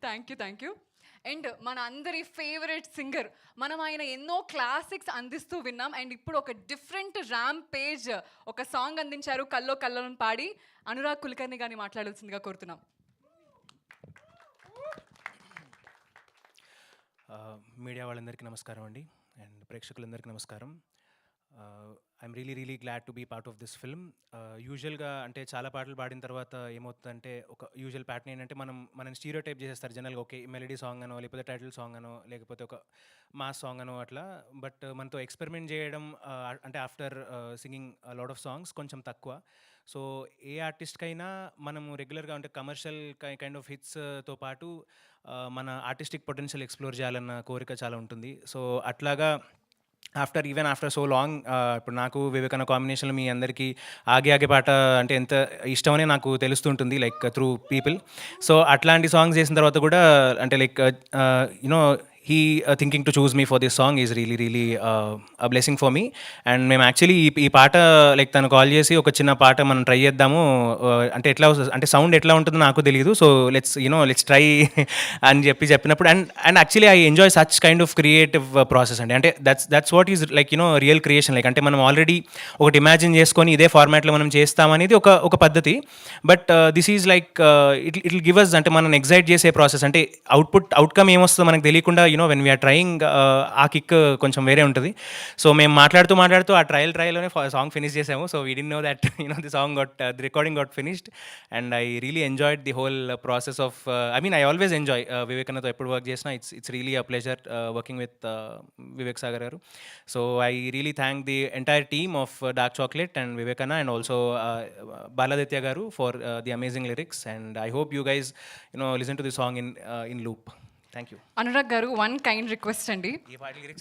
Thank you. And మన అందరి favourite singer, మనం ఆయన ఎన్నో క్లాసిక్స్ అందిస్తూ విన్నాం. అండ్ ఇప్పుడు ఒక డిఫరెంట్ ర్యాంప్ పేజ్ ఒక సాంగ్ అందించారు, కల్లో కల్లోని పాడి. అనురాగ్ కులకర్ణి గారిని మాట్లాడాల్సిందిగా కోరుతున్నాం. మీడియా వాళ్ళందరికీ నమస్కారం అండి, అండ్ ప్రేక్షకులందరికీ నమస్కారం. I'm really glad to be part of this film. యూజువల్గా అంటే చాలా పాటలు పాడిన తర్వాత ఏమవుతుందంటే, ఒక యూజువల్ ప్యాటర్న్ ఏంటంటే మనం స్టీరియో టైప్ చేసేస్తారు జనరల్గా. ఓకే, మెలడీ సాంగ్ అనో, లేకపోతే టైటిల్ సాంగ్ అనో, లేకపోతే ఒక మాస్ సాంగ్ అనో అట్లా. బట్ మనతో ఎక్స్పెరిమెంట్ చేయడం అంటే after singing lot of songs కొంచెం తక్కువ. సో ఏ ఆర్టిస్ట్కైనా మనము రెగ్యులర్గా అంటే కమర్షియల్ కైండ్ ఆఫ్ హిట్స్తో పాటు మన ఆర్టిస్టిక్ పొటెన్షియల్ ఎక్స్ప్లోర్ చేయాలన్న కోరిక చాలా ఉంటుంది. సో అట్లాగా ఆఫ్టర్ సో లాంగ్ ఇప్పుడు నాకు వివేకానంద కాంబినేషన్లో మీ అందరికీ ఆగే ఆగే పాట అంటే ఎంత ఇష్టమనే నాకు తెలుస్తుంటుంది, లైక్ త్రూ పీపుల్. సో అట్లాంటి సాంగ్స్ చేసిన తర్వాత కూడా అంటే like you know he thinking to choose me for this song is really a blessing for me. And మేము యాక్చువల్లీ ఈ పాట లైక్ తను కాల్ చేసి ఒక చిన్న పాట మనం ట్రై చేద్దాము అంటే ఎట్లా అంటే సౌండ్ ఎట్లా ఉంటుందో నాకు తెలియదు, సో లెట్స్ ట్రై అని చెప్పినప్పుడు and actually I enjoy such kind of creative process అండి. అంటే that's what is like real creation. Like అంటే మనం ఆల్రెడీ ఒకటి ఇమాజిన్ చేసుకొని ఇదే ఫార్మాట్లో మనం చేస్తామనేది ఒక పద్ధతి. But this is like it give us అంటే మనం ఎగ్జైట్ చేసే ప్రాసెస్. అంటే అవుట్కమ్ ఏమొస్తుందో మనకు తెలియకుండా వెన్ వీఆర్ ట్రయింగ్ ఆ కిక్ కొంచెం వేరే ఉంటుంది. సో మేము మాట్లాడుతూ ఆ ట్రయల్లోనే సాంగ్ ఫినిష్ చేసాము. So we didn't know that the song the recording got finished. And I really enjoyed the whole process of I always enjoy వివేకానందతో ఎప్పుడు వర్క్ చేసినా. It's really a pleasure working with Vivek Sagar garu. So I really thank the entire team of dark chocolate and Vivekananda and also Baladitya గారు for the amazing lyrics. And I hope you guys listen to the song in loop. Thank you. Anurag గారు, one kind request అండి,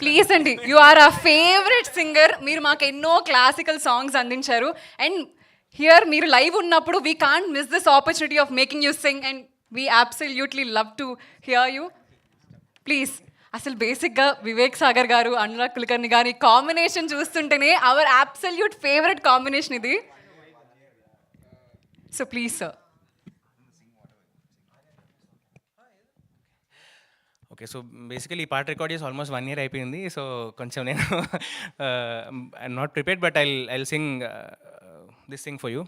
please అండి. You are ఆ favourite singer, మీరు మాకు ఎన్నో classical songs అందించారు. And here మీరు లైవ్ ఉన్నప్పుడు we can't miss this opportunity of making you sing. And we absolutely love to hear you. Please. అసలు బేసిక్గా వివేక్ సాగర్ గారు, అనురాగ్ కులకర్ణి గారి కాంబినేషన్ చూస్తుంటేనే అవర్ అబ్సల్యూట్ ఫేవరెట్ కాంబినేషన్ ఇది. So please sir. Okay, so basically ఈ పాట రికార్డ్ చేసి ఆల్మోస్ట్ 1 year అయిపోయింది. సో కొంచెం నేను I'm not prepared, but I'll sing this sing for you.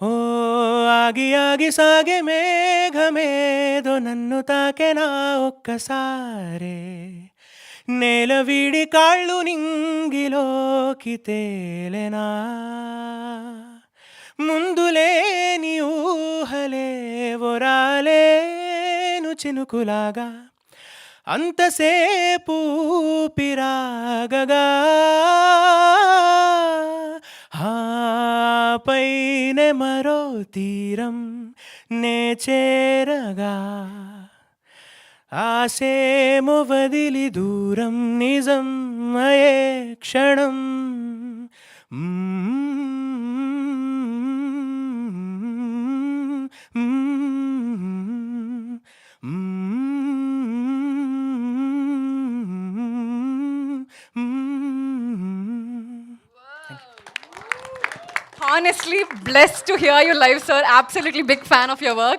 ఓ ఆగి ఆగి సాగే మేఘమేదో నన్ను తాకెనా ఒక్కసారే, నేల వీడి కాళ్ళు నింగిలోకి తేలెనా, ముందులేని ఊహలేవో రాలేను చినుకులాగా, అంతసేపు పిరాగగా, పైనే మరో తీరం నే చేరగా, ఆసేమో వదిలి దూరం నిజం అయే క్షణం. Honestly, blessed to hear you live, sir. Absolutely big fan of your work.